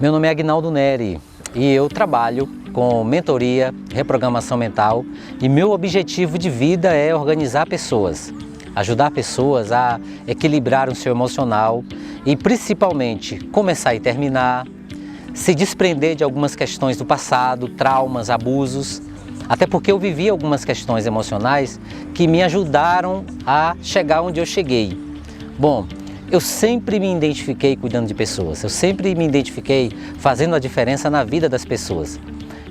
Meu nome é Aguinaldo Neri e eu trabalho com mentoria, reprogramação mental e meu objetivo de vida é organizar pessoas, ajudar pessoas a equilibrar o seu emocional e principalmente começar e terminar, se desprender de algumas questões do passado, traumas, abusos, até porque eu vivi algumas questões emocionais que me ajudaram a chegar onde eu cheguei. Bom, eu sempre me identifiquei cuidando de pessoas, eu sempre me identifiquei fazendo a diferença na vida das pessoas.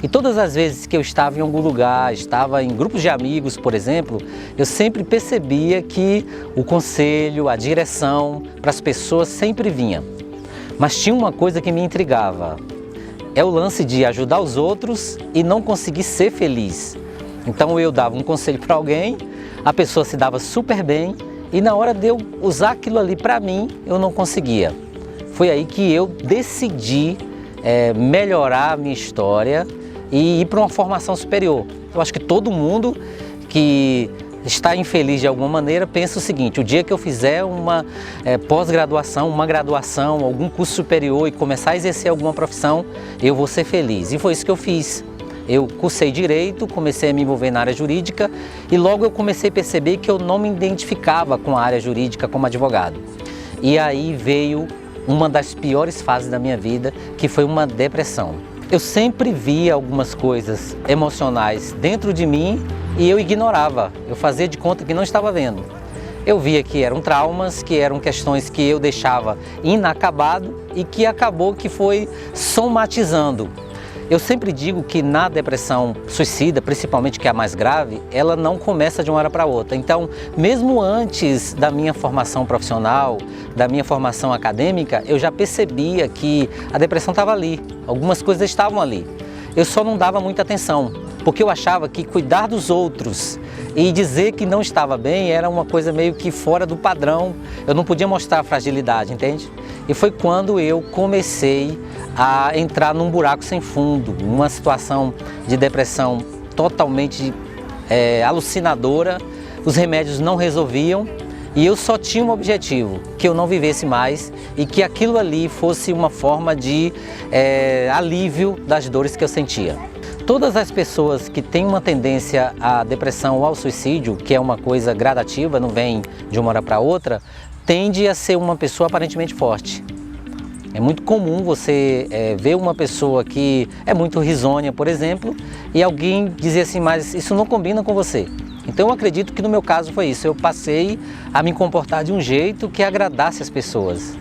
E todas as vezes que eu estava em algum lugar, estava em grupos de amigos, por exemplo, eu sempre percebia que o conselho, a direção para as pessoas sempre vinha. Mas tinha uma coisa que me intrigava, é o lance de ajudar os outros e não conseguir ser feliz. Então eu dava um conselho para alguém, a pessoa se dava super bem, e na hora de eu usar aquilo ali para mim, eu não conseguia. Foi aí que eu decidi melhorar a minha história e ir para uma formação superior. Eu acho que todo mundo que está infeliz de alguma maneira pensa o seguinte: o dia que eu fizer uma pós-graduação, uma graduação, algum curso superior e começar a exercer alguma profissão, eu vou ser feliz. E foi isso que eu fiz. Eu cursei Direito, comecei a me envolver na área jurídica e logo eu comecei a perceber que eu não me identificava com a área jurídica como advogado. E aí veio uma das piores fases da minha vida, que foi uma depressão. Eu sempre via algumas coisas emocionais dentro de mim e eu ignorava, eu fazia de conta que não estava vendo. Eu via que eram traumas, que eram questões que eu deixava inacabado e que acabou que foi somatizando. Eu sempre digo que na depressão suicida, principalmente que é a mais grave, ela não começa de uma hora para outra. Então, mesmo antes da minha formação profissional, da minha formação acadêmica, eu já percebia que a depressão estava ali, algumas coisas estavam ali. Eu só não dava muita atenção, porque eu achava que cuidar dos outros e dizer que não estava bem era uma coisa meio que fora do padrão, eu não podia mostrar fragilidade, entende? E foi quando eu comecei a entrar num buraco sem fundo, uma situação de depressão totalmente alucinadora, os remédios não resolviam e eu só tinha um objetivo, que eu não vivesse mais e que aquilo ali fosse uma forma de alívio das dores que eu sentia. Todas as pessoas que têm uma tendência à depressão ou ao suicídio, que é uma coisa gradativa, não vem de uma hora para outra, tende a ser uma pessoa aparentemente forte. É muito comum você ver uma pessoa que é muito risonha, por exemplo, e alguém dizer assim, mas isso não combina com você. Então eu acredito que no meu caso foi isso, eu passei a me comportar de um jeito que agradasse as pessoas.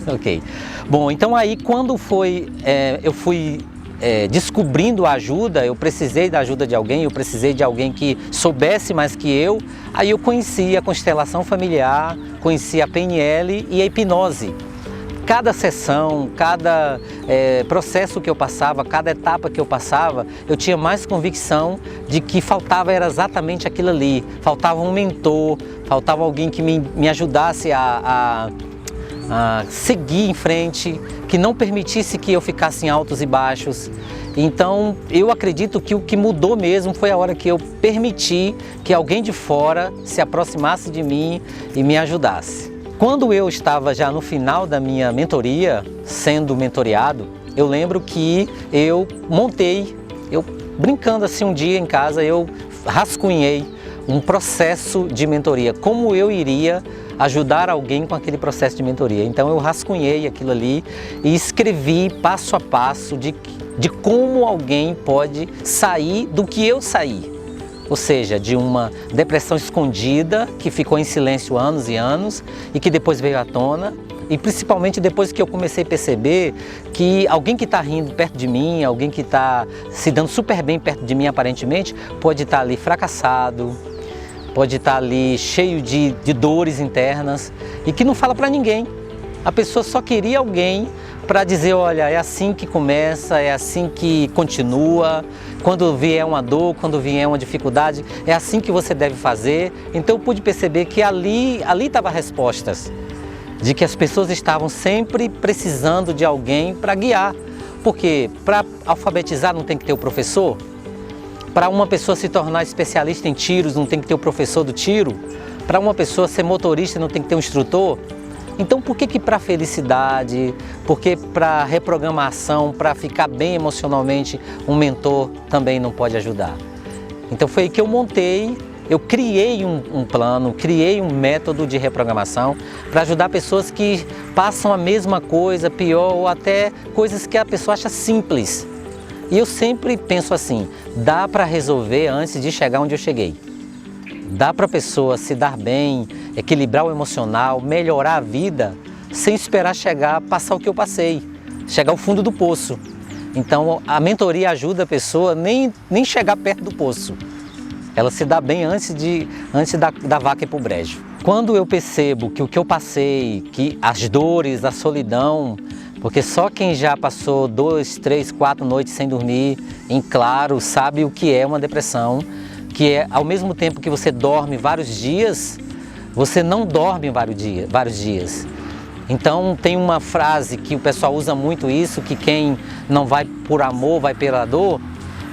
Ok. Bom, então aí quando eu fui descobrindo a ajuda, eu precisei da ajuda de alguém, eu precisei de alguém que soubesse mais que eu, aí eu conheci a constelação familiar, conheci a PNL e a hipnose. Cada sessão, cada processo que eu passava, cada etapa que eu passava, eu tinha mais convicção de que faltava era exatamente aquilo ali. Faltava um mentor, faltava alguém que me ajudasse a seguir em frente, que não permitisse que eu ficasse em altos e baixos. Então eu acredito que o que mudou mesmo foi a hora que eu permiti que alguém de fora se aproximasse de mim e me ajudasse. Quando eu estava já no final da minha mentoria, sendo mentoreado, eu lembro que eu brincando assim um dia em casa, eu rascunhei um processo de mentoria, como eu iria ajudar alguém com aquele processo de mentoria. Então eu rascunhei aquilo ali e escrevi passo a passo de como alguém pode sair do que eu saí. Ou seja, de uma depressão escondida que ficou em silêncio anos e anos e que depois veio à tona. E principalmente depois que eu comecei a perceber que alguém que está rindo perto de mim, alguém que está se dando super bem perto de mim aparentemente, pode estar ali fracassado, pode estar ali cheio de dores internas e que não fala para ninguém. A pessoa só queria alguém para dizer, olha, é assim que começa, é assim que continua, quando vier uma dor, quando vier uma dificuldade, é assim que você deve fazer. Então eu pude perceber que ali estavam respostas, de que as pessoas estavam sempre precisando de alguém para guiar. Porque para alfabetizar não tem que ter o professor? Para uma pessoa se tornar especialista em tiros não tem que ter o professor do tiro? Para uma pessoa ser motorista não tem que ter um instrutor? Então por que para felicidade, por que para reprogramação, para ficar bem emocionalmente, um mentor também não pode ajudar? Então foi aí que eu criei um plano, criei um método de reprogramação para ajudar pessoas que passam a mesma coisa, pior, ou até coisas que a pessoa acha simples. E eu sempre penso assim, dá para resolver antes de chegar onde eu cheguei. Dá para a pessoa se dar bem, equilibrar o emocional, melhorar a vida, sem esperar passar o que eu passei, chegar ao fundo do poço. Então a mentoria ajuda a pessoa nem chegar perto do poço. Ela se dá bem antes da vaca ir para o brejo. Quando eu percebo que o que eu passei, que as dores, a solidão, porque só quem já passou 2, 3, 4 noites sem dormir, em claro, sabe o que é uma depressão, que é ao mesmo tempo que você dorme vários dias, você não dorme vários dias. Então tem uma frase que o pessoal usa muito isso, que quem não vai por amor, vai pela dor,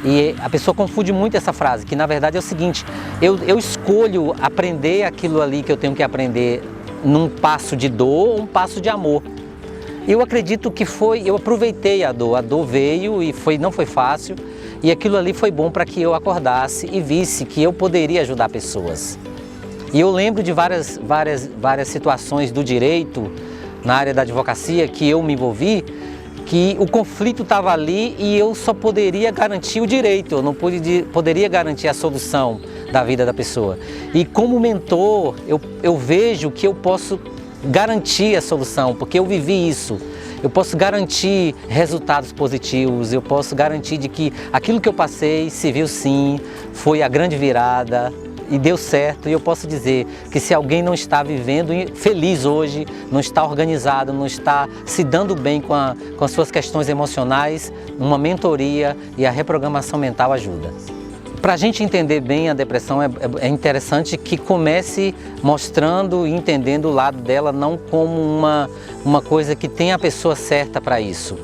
e a pessoa confunde muito essa frase, que na verdade é o seguinte, eu escolho aprender aquilo ali que eu tenho que aprender num passo de dor ou um passo de amor. Eu acredito que eu aproveitei a dor veio e não foi fácil, e aquilo ali foi bom para que eu acordasse e visse que eu poderia ajudar pessoas. E eu lembro de várias situações do direito, na área da advocacia, que eu me envolvi, que o conflito estava ali e eu só poderia garantir o direito, eu não poderia garantir a solução da vida da pessoa. E como mentor, eu vejo que eu posso garantir a solução, porque eu vivi isso. Eu posso garantir resultados positivos, eu posso garantir de que aquilo que eu passei se viu sim, foi a grande virada e deu certo. E eu posso dizer que se alguém não está vivendo feliz hoje, não está organizado, não está se dando bem com as suas questões emocionais, uma mentoria e a reprogramação mental ajuda. Para a gente entender bem a depressão, é interessante que comece mostrando e entendendo o lado dela não como uma coisa que tem a pessoa certa para isso,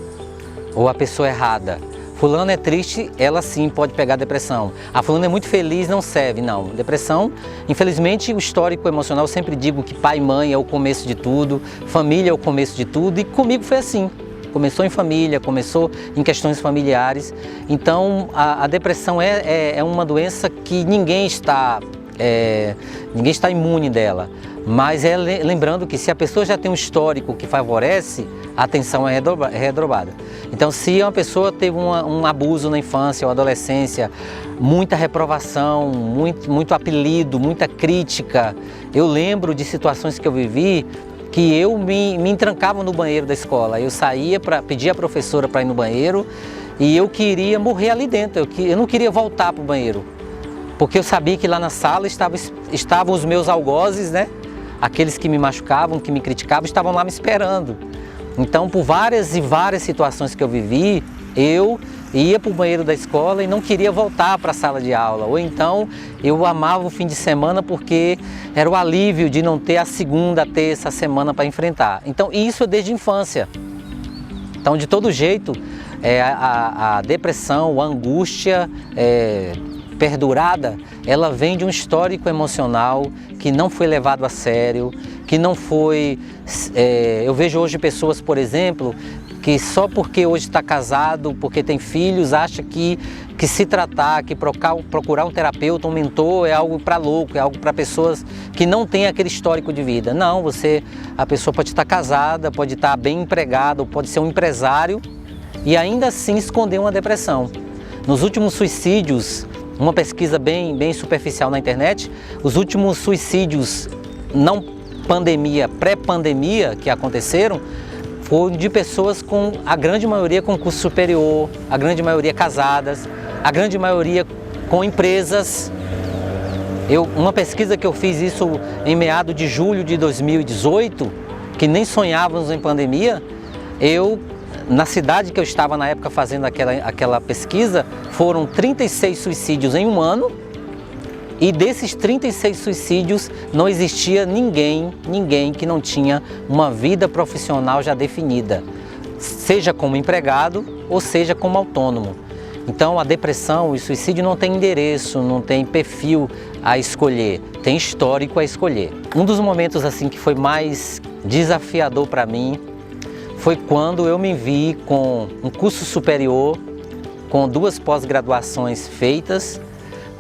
ou a pessoa errada. Fulano é triste, ela sim pode pegar depressão. A fulano é muito feliz, não serve, não. Depressão, infelizmente, o histórico emocional, eu sempre digo que pai e mãe é o começo de tudo, família é o começo de tudo, e comigo foi assim. Começou em família, começou em questões familiares. Então a depressão é uma doença que ninguém está imune dela. Mas lembrando que se a pessoa já tem um histórico que favorece, a atenção é redobrada. Então se uma pessoa teve um abuso na infância ou adolescência, muita reprovação, muito apelido, muita crítica, eu lembro de situações que eu vivi que eu me entrancava no banheiro da escola. Eu saía para pedir à professora para ir no banheiro e eu queria morrer ali dentro, eu não queria voltar para o banheiro, porque eu sabia que lá na sala estavam os meus algozes, né? Aqueles que me machucavam, que me criticavam, estavam lá me esperando. Então, por várias e várias situações que eu vivi, eu ia para o banheiro da escola e não queria voltar para a sala de aula. Ou então, eu amava o fim de semana porque era o alívio de não ter a segunda, a terça, a semana para enfrentar. Então, isso é desde a infância. Então, de todo jeito, a depressão, a angústia perdurada, ela vem de um histórico emocional que não foi levado a sério, que não foi... eu vejo hoje pessoas, por exemplo, que só porque hoje está casado, porque tem filhos, acha que se tratar, que procurar um terapeuta, um mentor é algo para louco, é algo para pessoas que não têm aquele histórico de vida. Não, a pessoa pode estar casada, pode estar bem empregada, pode ser um empresário e ainda assim esconder uma depressão. Nos últimos suicídios, uma pesquisa bem superficial na internet, os últimos suicídios não pandemia, pré-pandemia que aconteceram, foram de pessoas com, a grande maioria com curso superior, a grande maioria casadas, a grande maioria com empresas. Uma pesquisa que eu fiz isso em meados de julho de 2018, que nem sonhávamos em pandemia, na cidade que eu estava na época fazendo aquela pesquisa, foram 36 suicídios em um ano, e desses 36 suicídios não existia ninguém que não tinha uma vida profissional já definida, seja como empregado ou seja como autônomo. Então a depressão e o suicídio não tem endereço, não tem perfil a escolher, tem histórico a escolher. Um dos momentos assim que foi mais desafiador para mim foi quando eu me vi com um curso superior, com 2 pós-graduações feitas,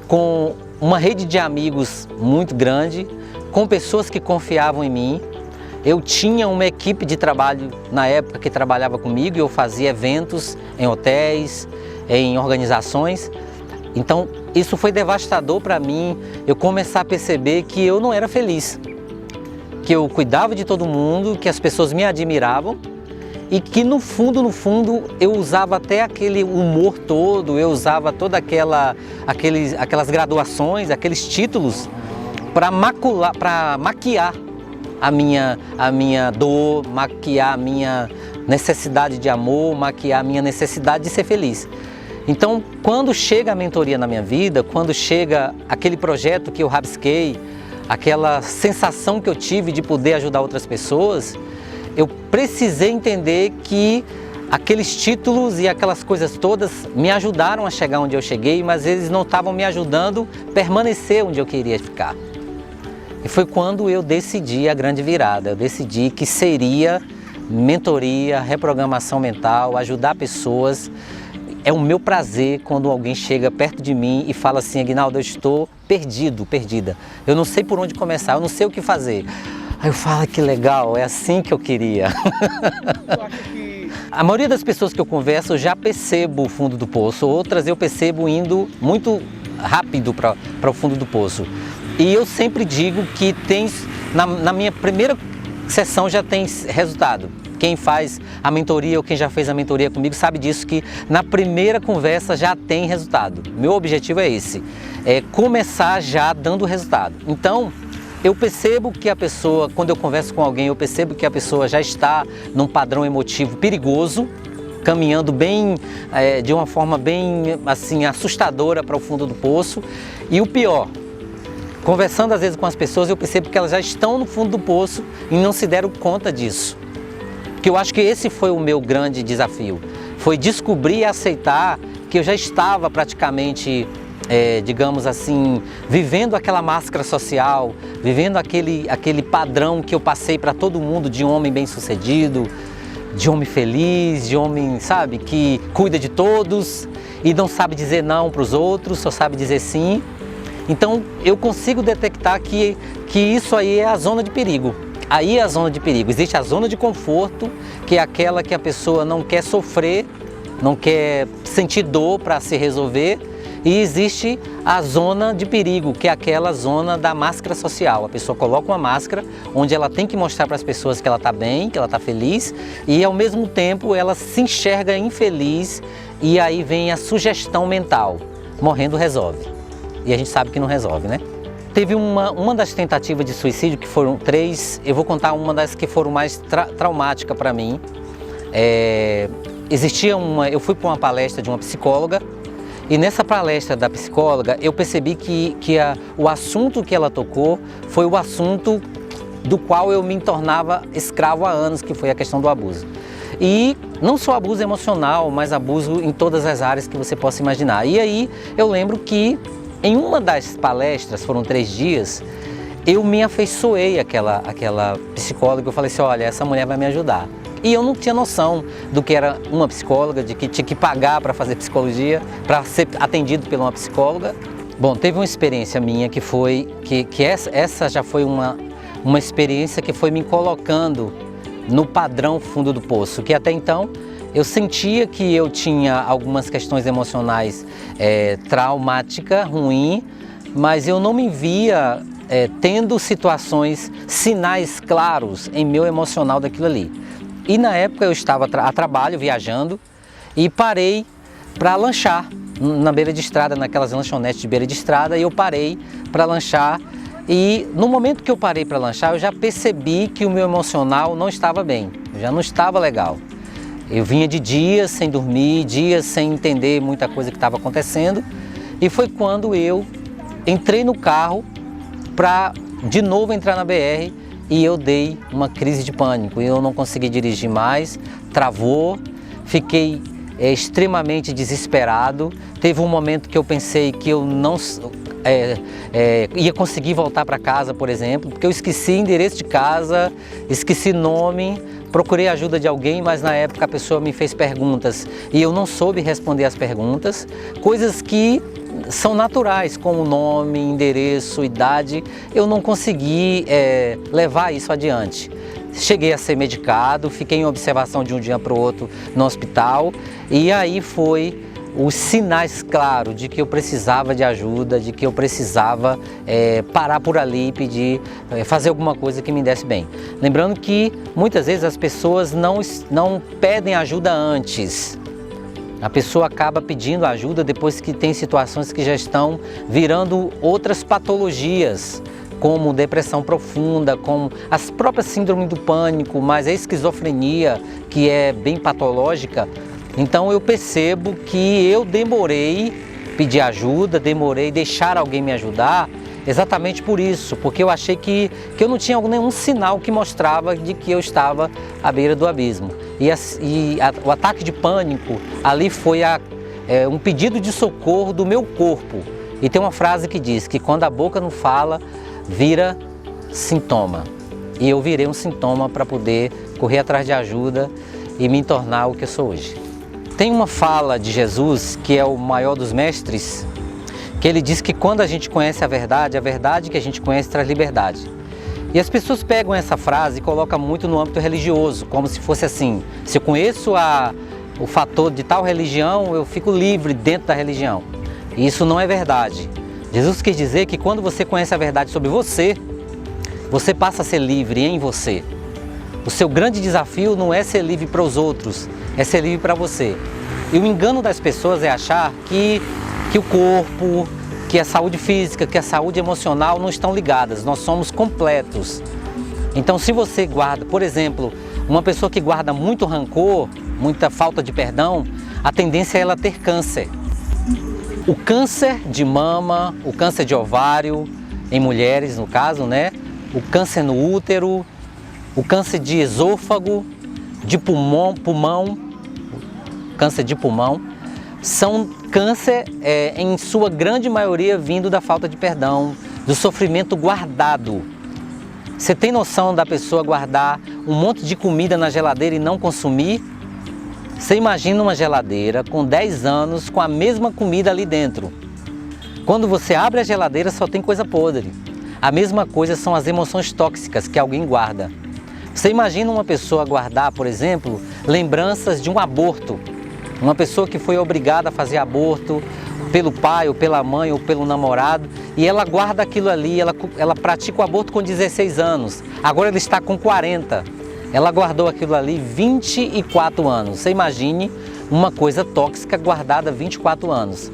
com uma rede de amigos muito grande, com pessoas que confiavam em mim. Eu tinha uma equipe de trabalho na época que trabalhava comigo e eu fazia eventos em hotéis, em organizações. Então isso foi devastador para mim, eu começar a perceber que eu não era feliz, que eu cuidava de todo mundo, que as pessoas me admiravam e que no fundo, eu usava até aquele humor todo, eu usava toda aquelas graduações, aqueles títulos para maquiar a minha dor, maquiar a minha necessidade de amor, maquiar a minha necessidade de ser feliz. Então, quando chega a mentoria na minha vida, quando chega aquele projeto que eu rabisquei, aquela sensação que eu tive de poder ajudar outras pessoas, eu precisei entender que aqueles títulos e aquelas coisas todas me ajudaram a chegar onde eu cheguei, mas eles não estavam me ajudando a permanecer onde eu queria ficar. E foi quando eu decidi a grande virada, eu decidi que seria mentoria, reprogramação mental, ajudar pessoas. É o meu prazer quando alguém chega perto de mim e fala assim: Aguinaldo, eu estou perdida. Eu não sei por onde começar, eu não sei o que fazer. Aí eu falo: que legal, é assim que eu queria. A maioria das pessoas que eu converso, eu já percebo o fundo do poço, outras eu percebo indo muito rápido para o fundo do poço. E eu sempre digo que na minha primeira sessão já tem resultado. Quem faz a mentoria ou quem já fez a mentoria comigo sabe disso, que na primeira conversa já tem resultado. Meu objetivo é esse, é começar já dando resultado. Então, eu percebo que a pessoa, quando eu converso com alguém, eu percebo que a pessoa já está num padrão emotivo perigoso, caminhando bem, de uma forma bem assim, assustadora para o fundo do poço. E o pior, conversando às vezes com as pessoas, eu percebo que elas já estão no fundo do poço e não se deram conta disso. Que eu acho que esse foi o meu grande desafio, foi descobrir e aceitar que eu já estava praticamente, digamos assim, vivendo aquela máscara social, vivendo aquele padrão que eu passei para todo mundo de homem bem-sucedido, de homem feliz, de homem, sabe, que cuida de todos e não sabe dizer não para os outros, só sabe dizer sim. Então eu consigo detectar que isso aí é a zona de perigo. Aí é a zona de perigo. Existe a zona de conforto, que é aquela que a pessoa não quer sofrer, não quer sentir dor para se resolver. E existe a zona de perigo, que é aquela zona da máscara social. A pessoa coloca uma máscara onde ela tem que mostrar para as pessoas que ela está bem, que ela está feliz, e ao mesmo tempo ela se enxerga infeliz, e aí vem a sugestão mental: morrendo resolve. E a gente sabe que não resolve, né? Teve uma das tentativas de suicídio, que foram 3, eu vou contar uma das que foram mais traumáticas para mim. Eu fui para uma palestra de uma psicóloga, e nessa palestra da psicóloga eu percebi que o assunto que ela tocou foi o assunto do qual eu me tornava escravo há anos, que foi a questão do abuso. E não só abuso emocional, mas abuso em todas as áreas que você possa imaginar. E aí eu lembro que em uma das palestras, foram 3 dias, eu me afeiçoei àquela psicóloga. Eu falei assim: olha, essa mulher vai me ajudar. E eu não tinha noção do que era uma psicóloga, de que tinha que pagar para fazer psicologia, para ser atendido por uma psicóloga. Bom, teve uma experiência minha que foi, essa já foi uma experiência que foi me colocando no padrão fundo do poço, que até então eu sentia que eu tinha algumas questões emocionais traumáticas, ruins, mas eu não me via tendo situações, sinais claros em meu emocional daquilo ali. E na época eu estava a trabalho, viajando, e parei para lanchar na beira de estrada, naquelas lanchonetes de beira de estrada, e eu parei para lanchar. E no momento que eu parei para lanchar, eu já percebi que o meu emocional não estava bem, já não estava legal. Eu vinha de dias sem dormir, dias sem entender muita coisa que estava acontecendo, e foi quando eu entrei no carro para de novo entrar na BR, e eu dei uma crise de pânico. Eu não consegui dirigir mais, travou, fiquei extremamente desesperado. Teve um momento que eu pensei que ia conseguir voltar para casa, por exemplo, porque eu esqueci endereço de casa, esqueci nome, procurei a ajuda de alguém, mas na época a pessoa me fez perguntas e eu não soube responder as perguntas, coisas que são naturais, como nome, endereço, idade, eu não consegui levar isso adiante. Cheguei a ser medicado, fiquei em observação de um dia para o outro no hospital e aí foi os sinais claros de que eu precisava de ajuda, de que eu precisava parar por ali e pedir, fazer alguma coisa que me desse bem. Lembrando que muitas vezes as pessoas não pedem ajuda antes. A pessoa acaba pedindo ajuda depois que tem situações que já estão virando outras patologias, como depressão profunda, como as próprias síndromes do pânico, mas a esquizofrenia, que é bem patológica. Então eu percebo que eu demorei pedir ajuda, demorei deixar alguém me ajudar, exatamente por isso, porque eu achei que eu não tinha nenhum sinal que mostrava de que eu estava à beira do abismo. O ataque de pânico ali foi um pedido de socorro do meu corpo. E tem uma frase que diz que quando a boca não fala, vira sintoma. E eu virei um sintoma para poder correr atrás de ajuda e me tornar o que eu sou hoje. Tem uma fala de Jesus, que é o maior dos mestres, que ele diz que quando a gente conhece a verdade que a gente conhece traz liberdade. E as pessoas pegam essa frase e colocam muito no âmbito religioso, como se fosse assim, se eu conheço o fator de tal religião, eu fico livre dentro da religião. E isso não é verdade. Jesus quis dizer que quando você conhece a verdade sobre você, você passa a ser livre em você. O seu grande desafio não é ser livre para os outros, é ser livre para você. E o engano das pessoas é achar que o corpo, que a saúde física, que a saúde emocional não estão ligadas. Nós somos completos. Então, se você guarda, por exemplo, uma pessoa que guarda muito rancor, muita falta de perdão, a tendência é ela ter câncer. O câncer de mama, o câncer de ovário, em mulheres no caso, né? O câncer no útero, o câncer de esôfago, de pulmão, câncer de pulmão, são câncer em sua grande maioria vindo da falta de perdão, do sofrimento guardado. Você tem noção da pessoa guardar um monte de comida na geladeira e não consumir? Você imagina uma geladeira com 10 anos com a mesma comida ali dentro. Quando você abre a geladeira só tem coisa podre. A mesma coisa são as emoções tóxicas que alguém guarda. Você imagina uma pessoa guardar, por exemplo, lembranças de um aborto. Uma pessoa que foi obrigada a fazer aborto pelo pai, ou pela mãe, ou pelo namorado, e ela guarda aquilo ali, ela pratica o aborto com 16 anos, agora ela está com 40. Ela guardou aquilo ali 24 anos. Você imagine uma coisa tóxica guardada 24 anos.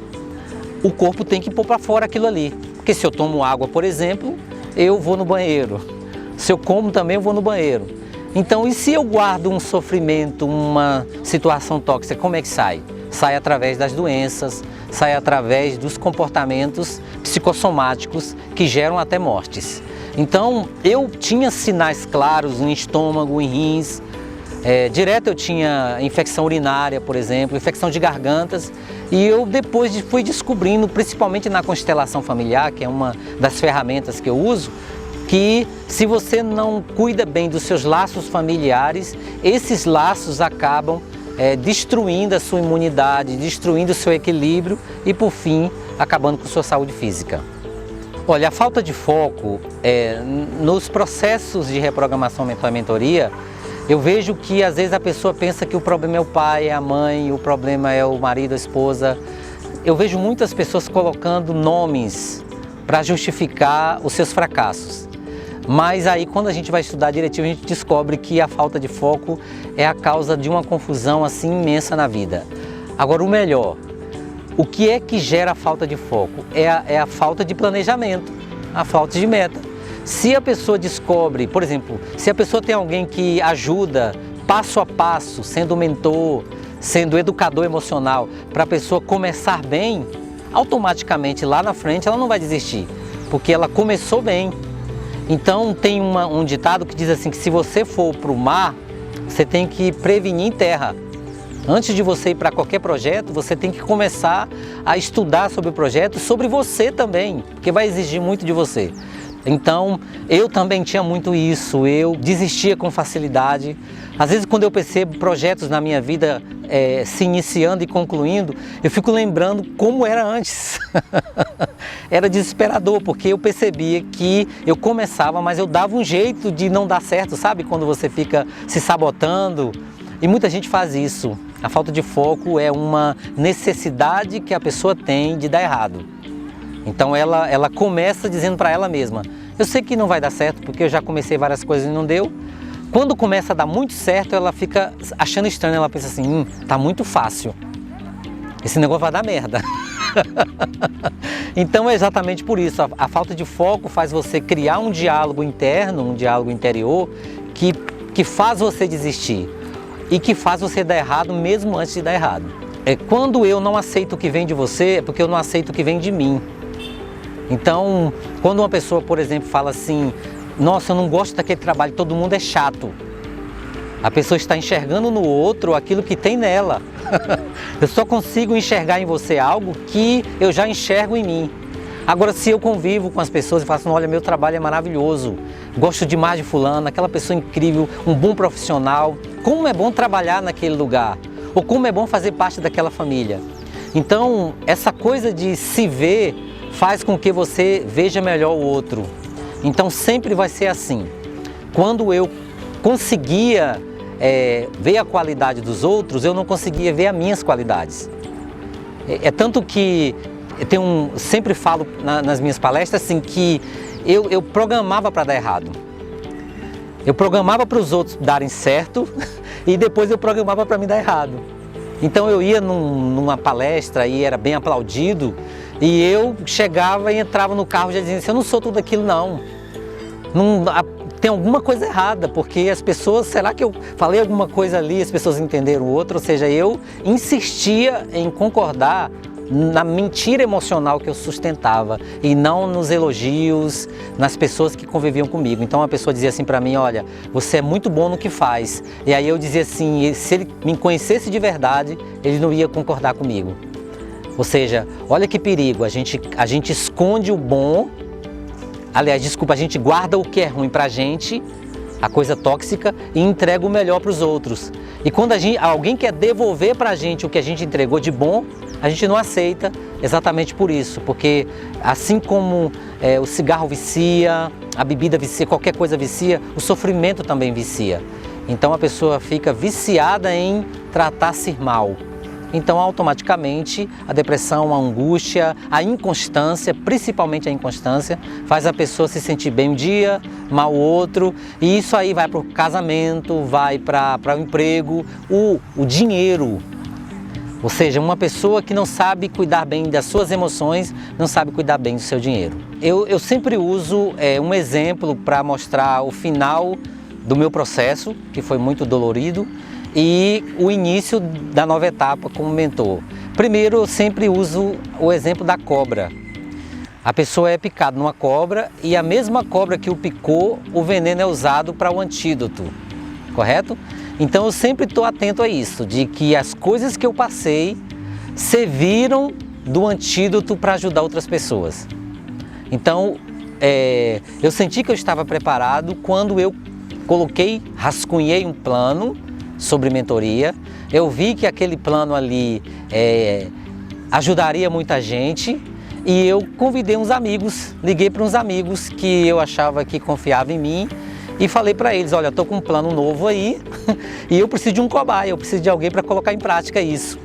O corpo tem que pôr para fora aquilo ali, porque se eu tomo água, por exemplo, eu vou no banheiro. Se eu como também, eu vou no banheiro. Então, e se eu guardo um sofrimento, uma situação tóxica, como é que sai? Sai através das doenças, sai através dos comportamentos psicossomáticos que geram até mortes. Então, eu tinha sinais claros no estômago, em rins, direto eu tinha infecção urinária, por exemplo, infecção de gargantas, e eu depois fui descobrindo, principalmente na constelação familiar, que é uma das ferramentas que eu uso, que se você não cuida bem dos seus laços familiares, esses laços acabam destruindo a sua imunidade, destruindo o seu equilíbrio e, por fim, acabando com sua saúde física. Olha, a falta de foco nos processos de reprogramação mental e mentoria, eu vejo que às vezes a pessoa pensa que o problema é o pai, é a mãe, o problema é o marido, a esposa. Eu vejo muitas pessoas colocando nomes para justificar os seus fracassos. Mas aí quando a gente vai estudar direitinho, a gente descobre que a falta de foco é a causa de uma confusão assim imensa na vida. Agora o melhor, o que é que gera a falta de foco? É a falta de planejamento, a falta de meta. Se a pessoa descobre, por exemplo, se a pessoa tem alguém que ajuda passo a passo, sendo mentor, sendo educador emocional, para a pessoa começar bem, automaticamente lá na frente ela não vai desistir, porque ela começou bem. Então tem um ditado que diz assim, que se você for para o mar, você tem que prevenir em terra. Antes de você ir para qualquer projeto, você tem que começar a estudar sobre o projeto, sobre você também, porque vai exigir muito de você. Então, eu também tinha muito isso, eu desistia com facilidade. Às vezes, quando eu percebo projetos na minha vida se iniciando e concluindo, eu fico lembrando como era antes. Era desesperador, porque eu percebia que eu começava, mas eu dava um jeito de não dar certo, sabe? Quando você fica se sabotando. E muita gente faz isso. A falta de foco é uma necessidade que a pessoa tem de dar errado. Então ela começa dizendo para ela mesma, eu sei que não vai dar certo porque eu já comecei várias coisas e não deu. Quando começa a dar muito certo, ela fica achando estranho, ela pensa assim, tá muito fácil, esse negócio vai dar merda. Então é exatamente por isso, a falta de foco faz você criar um diálogo interno, um diálogo interior que faz você desistir e que faz você dar errado mesmo antes de dar errado. Quando eu não aceito o que vem de você, é porque eu não aceito o que vem de mim. Então, quando uma pessoa, por exemplo, fala assim, nossa, eu não gosto daquele trabalho, todo mundo é chato. A pessoa está enxergando no outro aquilo que tem nela. Eu só consigo enxergar em você algo que eu já enxergo em mim. Agora, se eu convivo com as pessoas e falo assim, olha, meu trabalho é maravilhoso, gosto demais de fulano, aquela pessoa incrível, um bom profissional, como é bom trabalhar naquele lugar, ou como é bom fazer parte daquela família. Então, essa coisa de se ver faz com que você veja melhor o outro. Então sempre vai ser assim. Quando eu conseguia ver a qualidade dos outros, eu não conseguia ver as minhas qualidades. É tanto que sempre falo nas minhas palestras assim, que eu programava para dar errado. Eu programava para os outros darem certo e depois eu programava para mim dar errado. Então eu ia numa palestra e era bem aplaudido, e eu chegava e entrava no carro já dizendo assim, eu não sou tudo aquilo não. Tem alguma coisa errada, porque as pessoas, será que eu falei alguma coisa ali, as pessoas entenderam o outro? Ou seja, eu insistia em concordar na mentira emocional que eu sustentava e não nos elogios, nas pessoas que conviviam comigo. Então a pessoa dizia assim para mim, olha, você é muito bom no que faz. E aí eu dizia assim, se ele me conhecesse de verdade, ele não ia concordar comigo. Ou seja, olha que perigo, a gente esconde o bom, aliás, desculpa, a gente guarda o que é ruim pra gente, a coisa tóxica, e entrega o melhor para os outros. E quando alguém quer devolver pra gente o que a gente entregou de bom, a gente não aceita exatamente por isso, porque assim como o cigarro vicia, a bebida vicia, qualquer coisa vicia, o sofrimento também vicia. Então a pessoa fica viciada em tratar-se mal. Então automaticamente a depressão, a angústia, a inconstância, principalmente a inconstância, faz a pessoa se sentir bem um dia, mal o outro, e isso aí vai para o casamento, vai para o emprego, o dinheiro. Ou seja, uma pessoa que não sabe cuidar bem das suas emoções, não sabe cuidar bem do seu dinheiro. Eu sempre uso um exemplo para mostrar o final do meu processo, que foi muito dolorido, e o início da nova etapa como mentor. Primeiro, eu sempre uso o exemplo da cobra. A pessoa é picada numa cobra e a mesma cobra que o picou, o veneno é usado para o antídoto, correto? Então eu sempre estou atento a isso, de que as coisas que eu passei serviram do antídoto para ajudar outras pessoas. Então eu senti que eu estava preparado quando eu rascunhei um plano sobre mentoria. Eu vi que aquele plano ali ajudaria muita gente e eu convidei uns amigos, liguei para uns amigos que eu achava que confiavam em mim e falei para eles, olha, estou com um plano novo aí e eu preciso de um cobaia, eu preciso de alguém para colocar em prática isso.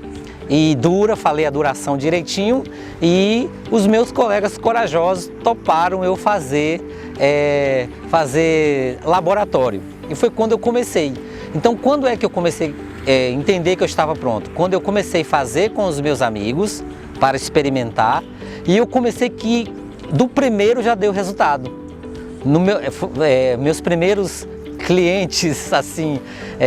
E falei a duração direitinho e os meus colegas corajosos toparam eu fazer laboratório. E foi quando eu comecei. Então, quando é que eu comecei a entender que eu estava pronto? Quando eu comecei a fazer com os meus amigos para experimentar e eu comecei que do primeiro já deu resultado. Meus primeiros clientes, assim,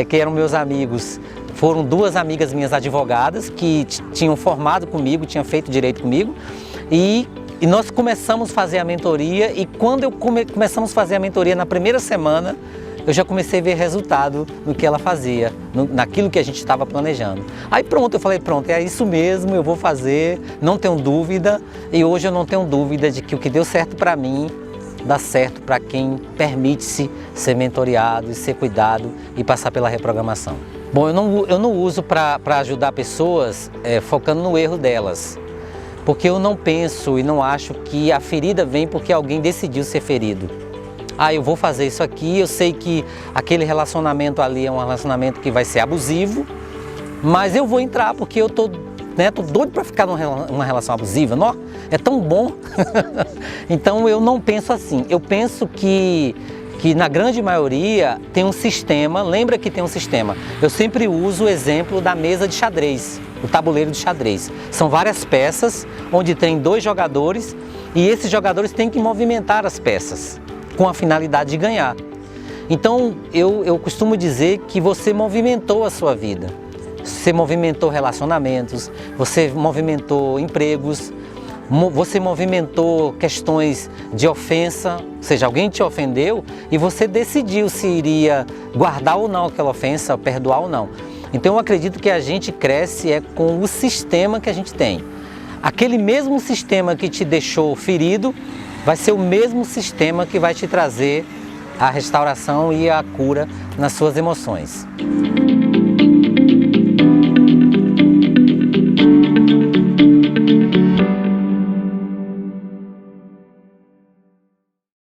que eram meus amigos, foram duas amigas minhas advogadas que tinham formado comigo, tinham feito direito comigo e nós começamos a fazer a mentoria e quando começamos a fazer a mentoria na primeira semana, eu já comecei a ver resultado no que ela fazia, naquilo que a gente estava planejando. Aí pronto, eu falei, pronto, é isso mesmo, eu vou fazer, não tenho dúvida, e hoje eu não tenho dúvida de que o que deu certo para mim, dá certo para quem permite-se ser mentoreado e ser cuidado e passar pela reprogramação. Bom, eu não uso para ajudar pessoas focando no erro delas, porque eu não penso e não acho que a ferida vem porque alguém decidiu ser ferido. Ah, eu vou fazer isso aqui, eu sei que aquele relacionamento ali é um relacionamento que vai ser abusivo, mas eu vou entrar porque eu tô doido para ficar numa relação abusiva, não? É tão bom. Então eu não penso assim, eu penso que na grande maioria tem um sistema, lembra que tem um sistema. Eu sempre uso o exemplo da mesa de xadrez, o tabuleiro de xadrez. São várias peças, onde tem 2 jogadores e esses jogadores têm que movimentar as peças com a finalidade de ganhar. Então eu costumo dizer que você movimentou a sua vida. Você movimentou relacionamentos, você movimentou empregos, você movimentou questões de ofensa, ou seja, alguém te ofendeu e você decidiu se iria guardar ou não aquela ofensa, perdoar ou não. Então eu acredito que a gente cresce com o sistema que a gente tem. Aquele mesmo sistema que te deixou ferido vai ser o mesmo sistema que vai te trazer a restauração e a cura nas suas emoções.